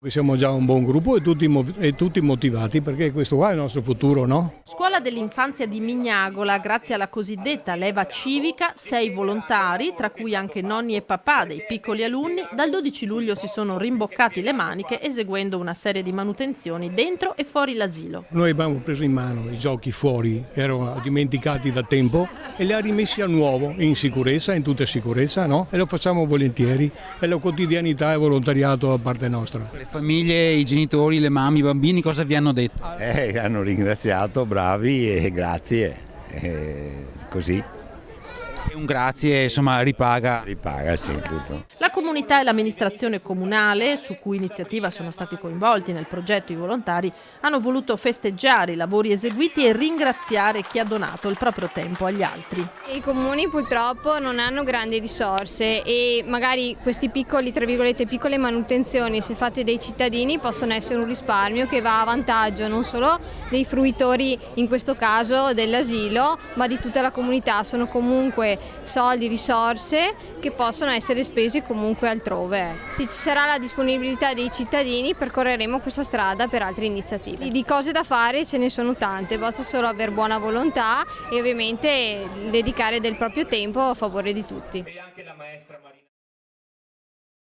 Siamo già un buon gruppo e tutti motivati perché questo qua è il nostro futuro, no? Scuola dell'infanzia di Mignagola, grazie alla cosiddetta leva civica, 6 volontari, tra cui anche nonni e papà dei piccoli alunni, dal 12 luglio si sono rimboccati le maniche eseguendo una serie di manutenzioni dentro e fuori l'asilo. Noi abbiamo preso in mano i giochi fuori, erano dimenticati da tempo e li ha rimessi a nuovo, in sicurezza, in tutta sicurezza, no? E lo facciamo volentieri, è la quotidianità e volontariato da parte nostra. Le famiglie, i genitori, le mamme, i bambini cosa vi hanno detto? Hanno ringraziato, bravi e grazie, così. E un grazie, insomma, ripaga. Ripaga, sì, tutto. La comunità e l'amministrazione comunale, su cui iniziativa sono stati coinvolti nel progetto i volontari, hanno voluto festeggiare i lavori eseguiti e ringraziare chi ha donato il proprio tempo agli altri. I comuni purtroppo non hanno grandi risorse e magari questi piccoli, tra virgolette, piccole manutenzioni, se fatte dai cittadini, possono essere un risparmio che va a vantaggio non solo dei fruitori, in questo caso dell'asilo, ma di tutta la comunità. Sono comunque soldi, risorse che possono essere spesi comunque altrove. Se ci sarà la disponibilità dei cittadini percorreremo questa strada per altre iniziative. Di cose da fare ce ne sono tante, basta solo aver buona volontà e ovviamente dedicare del proprio tempo a favore di tutti.